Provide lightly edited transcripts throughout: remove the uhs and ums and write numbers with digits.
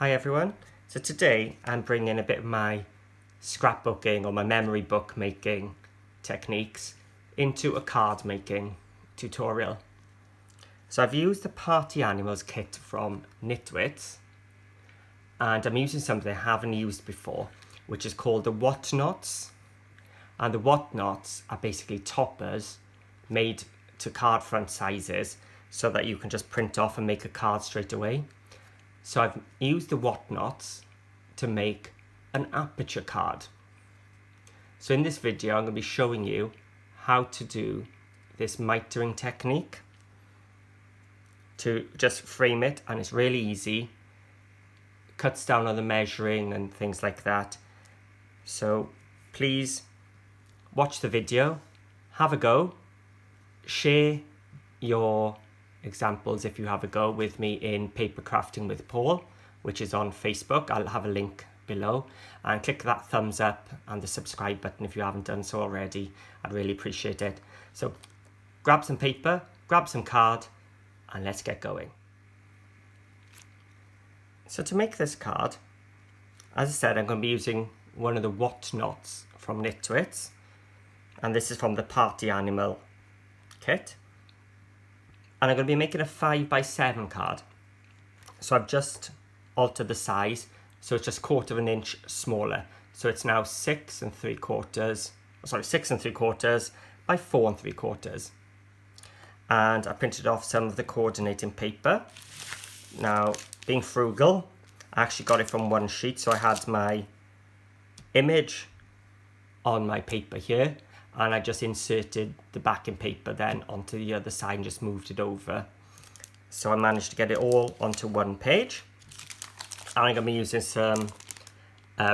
Hi everyone, so today I'm bringing a bit of my scrapbooking or my memory book making techniques into a card making tutorial. So I've used the Party Animals kit from Nitwits and I'm using something I haven't used before, which is called the Whatnots. And the Whatnots are basically toppers made to card front sizes so that you can just print off and make a card straight away. So I've used the Whatnots to make an Aperture card. So in this video I'm going to be showing you how to do this mitering technique to just frame it, and it's really easy. Cuts down on the measuring and things like that. So please watch the video, have a go, share your examples if you have a go with me in Paper Crafting with Paul, which is on Facebook. I'll have a link below, and click that thumbs up and the subscribe button if you haven't done so already. I'd really appreciate it. So grab some paper, grab some card, and let's get going. So to make this card, as I said, I'm going to be using one of the Whatnots from Nitwits, and this is from the Party Animal kit. And I'm going to be making a 5x7 card. So I've just altered the size, so it's just 1/4 of an inch smaller. So it's now 6 3/4 by 4 3/4. And I printed off some of the coordinating paper. Now, being frugal, I actually got it from one sheet, so I had my image on my paper here, and I just inserted the backing paper then onto the other side and just moved it over. So I managed to get it all onto one page. And I'm going to be using some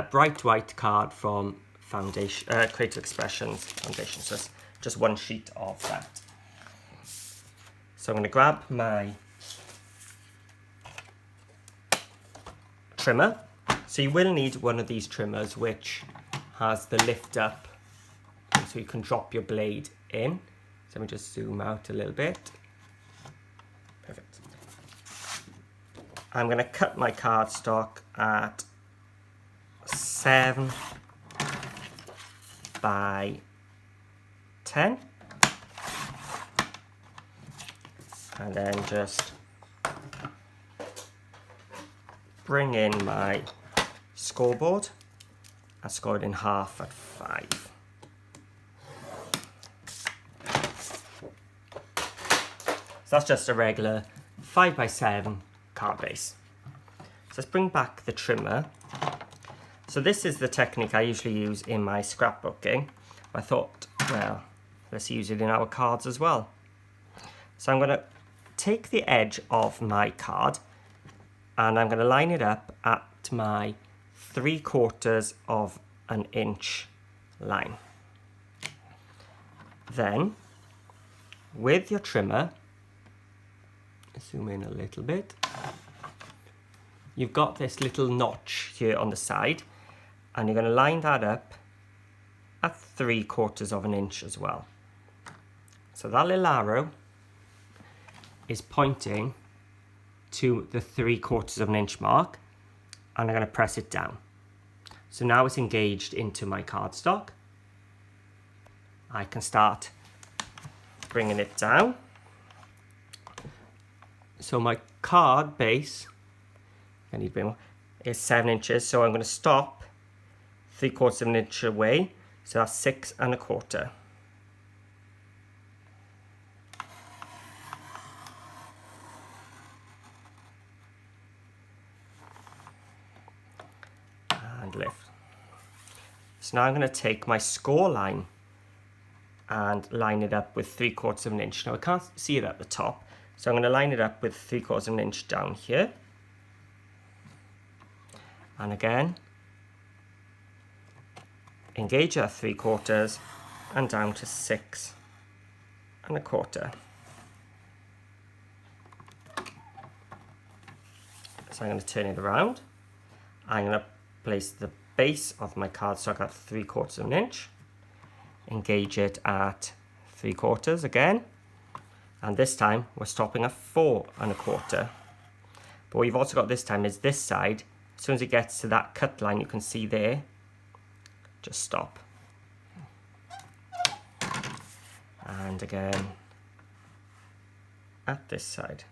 bright white card from Creative Expressions Foundation. So it's just one sheet of that. So I'm going to grab my trimmer. So you will need one of these trimmers which has the lift up, so you can drop your blade in. So let me just zoom out a little bit. Perfect. I'm going to cut my cardstock at 7 by 10. And then just bring in my scoreboard. I scored in half at 5. So that's just a regular 5x7 card base. So let's bring back the trimmer. So this is the technique I usually use in my scrapbooking. I thought, well, let's use it in our cards as well. So I'm going to take the edge of my card and I'm going to line it up at my 3/4 of an inch line. Then, with your trimmer, zoom in a little bit, you've got this little notch here on the side, and you're going to line that up at 3/4 of an inch as well. So that little arrow is pointing to the 3/4 of an inch mark, and I'm going to press it down. So now it's engaged into my cardstock. I can start bringing it down. So my card base, I need a bit more, is 7 inches. So I'm going to stop 3/4 of an inch away. So that's 6 1/4. And lift. So now I'm going to take my score line and line it up with 3/4 of an inch. Now I can't see it at the top, so I'm going to line it up with 3/4 of an inch down here. And again, engage at 3/4 and down to 6 1/4. So I'm going to turn it around. I'm going to place the base of my cardstock at 3/4 of an inch. Engage it at 3/4 again. And this time we're stopping at 4 1/4. But what you've also got this time is this side As soon as it gets to that cut line you can see there, just stop. And again at this side.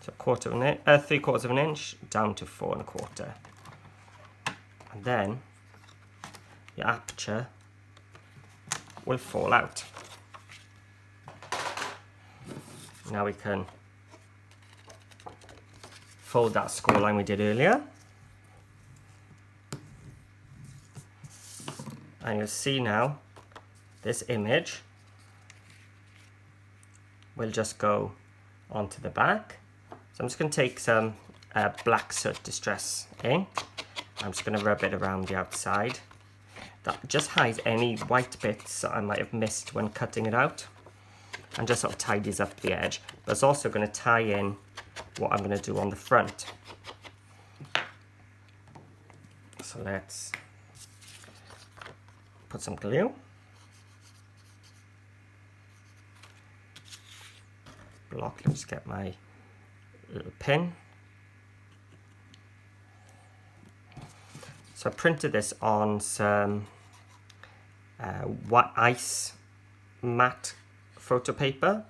So 3/4 of an inch down to 4 1/4. And then your aperture will fall out. Now we can fold that score line we did earlier. And you'll see now this image will just go onto the back. So I'm just going to take some black soot distress ink. I'm just going to rub it around the outside. That just hides any white bits that I might have missed when cutting it out, and just sort of tidies up the edge. But it's also going to tie in what I'm going to do on the front. So let's put some glue. Block, let me just get my little pin. So I printed this on some white ice matte photo paper.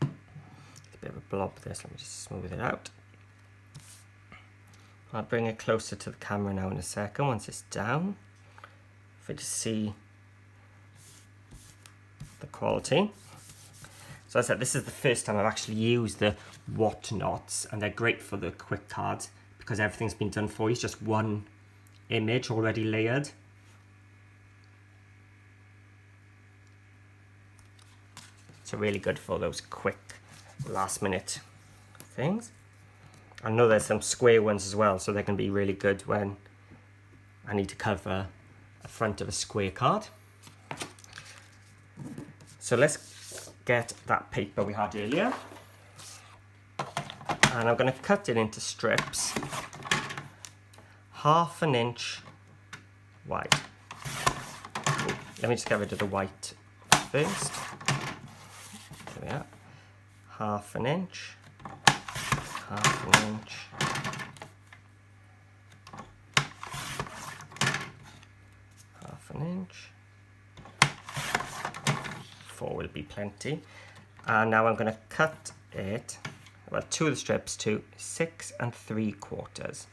It's a bit of a blob this, let me just smooth it out. I'll bring it closer to the camera now in a second once it's down, for you to see the quality. So as I said, this is the first time I've actually used the whatnots, and they're great for the quick cards because everything's been done for you. It's just one image already layered. So really good for those quick last minute things. I know there's some square ones as well, so they can be really good when I need to cover a front of a square card. So let's get that paper we had earlier, and I'm going to cut it into strips 1/2 inch wide. Ooh, let me just get rid of the white first. There we are. 1/2 inch, 1/2 inch, 1/2 inch. 4 will be plenty. And now I'm going to cut it, well, 2 of the strips to 6 3/4.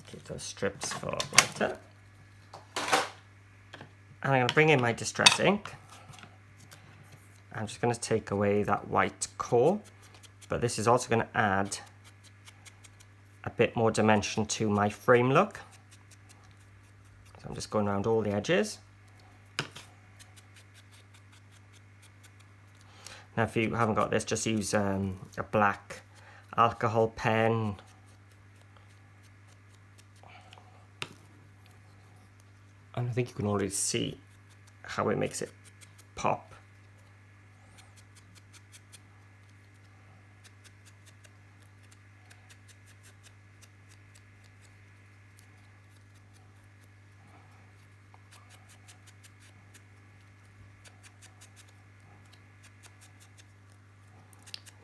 Keep those strips for later. And I'm going to bring in my distress ink. I'm just going to take away that white core, but this is also going to add a bit more dimension to my frame look. So I'm just going around all the edges. Now if you haven't got this, just use a black alcohol pen. And I think you can already see how it makes it pop.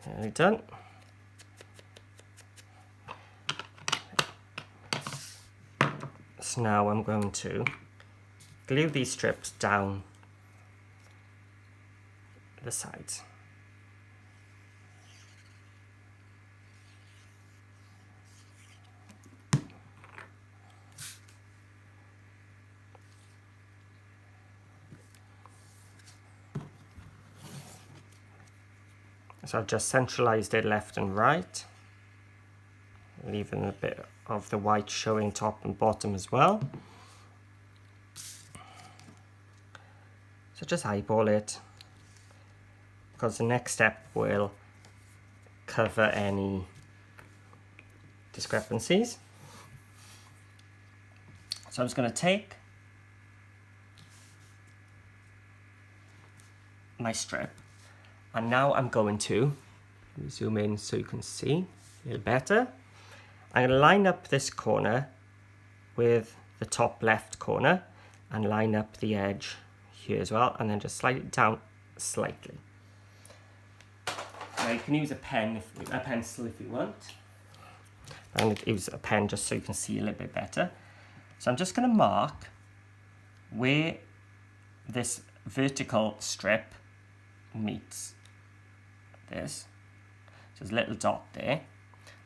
Nearly done. So now I'm going to glue these strips down the sides. So I've just centralized it left and right, leaving a bit of the white showing top and bottom as well. So just eyeball it, because the next step will cover any discrepancies. So So I'm just going to take my strip, and now I'm going to zoom in so you can see a little better. I'm going to line up this corner with the top left corner and line up the edge here as well, and then just slide it down slightly. Now you can use a pencil if you want. I'm going to use a pen just so you can see a little bit better. So I'm just going to mark where this vertical strip meets this. So there's a little dot there.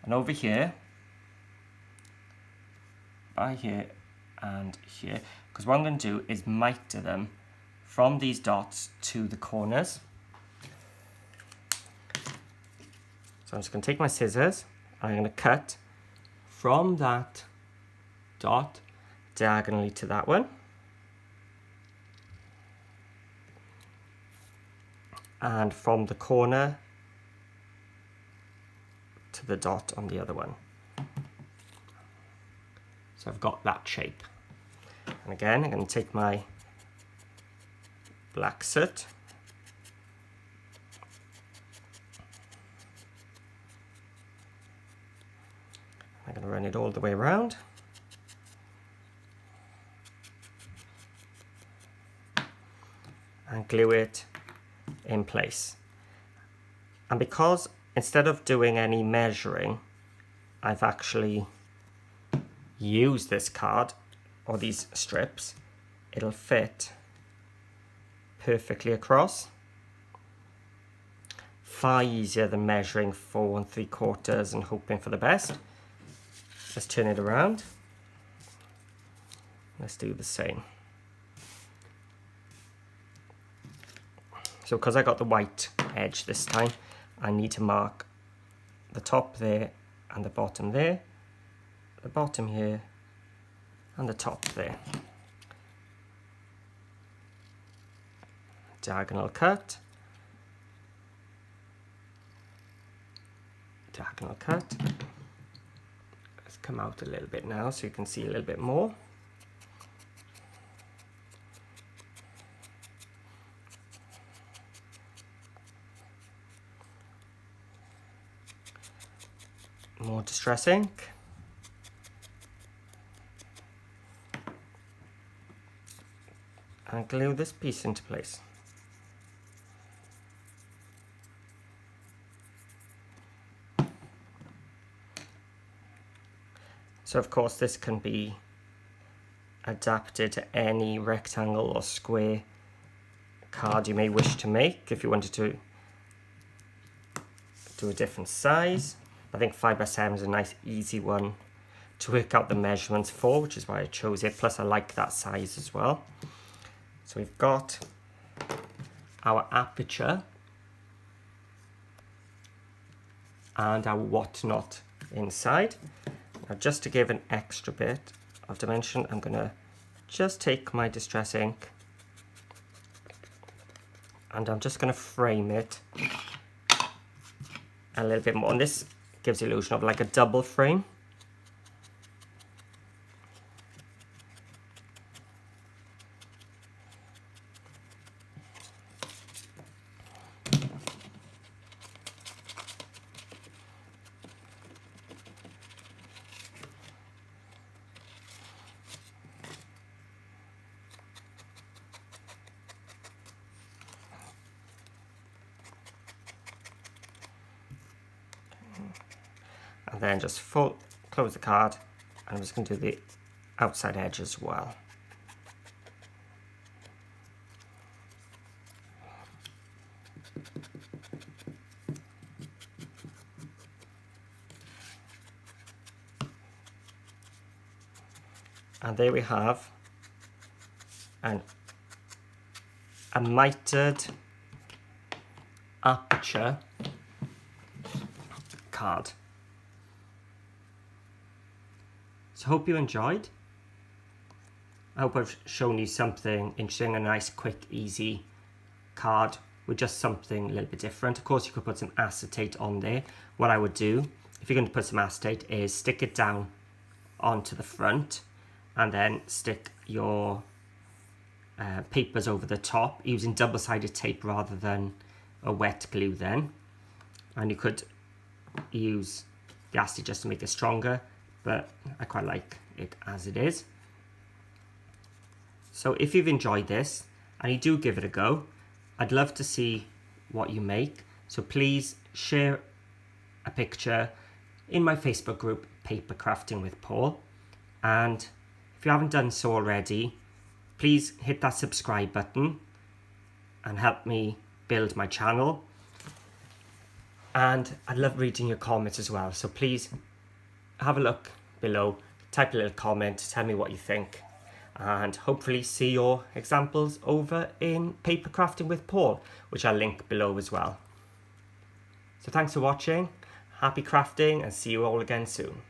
And over here, by here and here, because what I'm going to do is miter them from these dots to the corners. So I'm just going to take my scissors and I'm going to cut from that dot diagonally to that one. And from the corner to the dot on the other one. So I've got that shape. And again, I'm going to take my black soot. I'm going to run it all the way around. And glue it in place. And because instead of doing any measuring, I've actually used this card or these strips, it'll fit perfectly across. Far easier than measuring 4 3/4 and hoping for the best. Let's turn it around. Let's do the same. So because I got the white edge this time, I need to mark the top there and the bottom there, the bottom here and the top there. Diagonal cut, diagonal cut. Let's come out a little bit now so you can see a little bit more. More distress ink. And glue this piece into place. So of course this can be adapted to any rectangle or square card you may wish to make if you wanted to do a different size. I think 5x7 is a nice easy one to work out the measurements for, which is why I chose it. Plus I like that size as well. So we've got our aperture and our whatnot inside. Now just to give an extra bit of dimension, I'm going to just take my distress ink and I'm just going to frame it a little bit more. And this gives the illusion of like a double frame. And then just close the card, and I'm just going to do the outside edge as well. And there we have a mitered Aperture card. So hope you enjoyed. I hope I've shown you something interesting, a nice, quick, easy card with just something a little bit different. Of course, you could put some acetate on there. What I would do, if you're going to put some acetate, is stick it down onto the front and then stick your papers over the top using double-sided tape rather than a wet glue then. And you could use the acetate just to make it stronger, but I quite like it as it is. So if you've enjoyed this and you do give it a go, I'd love to see what you make. So please share a picture in my Facebook group, Paper Crafting with Paul. And if you haven't done so already, please hit that subscribe button and help me build my channel. And I love reading your comments as well. So please have a look below, type a little comment, tell me what you think. And hopefully see your examples over in Paper Crafting with Paul, which I'll link below as well. So thanks for watching, happy crafting, and see you all again soon.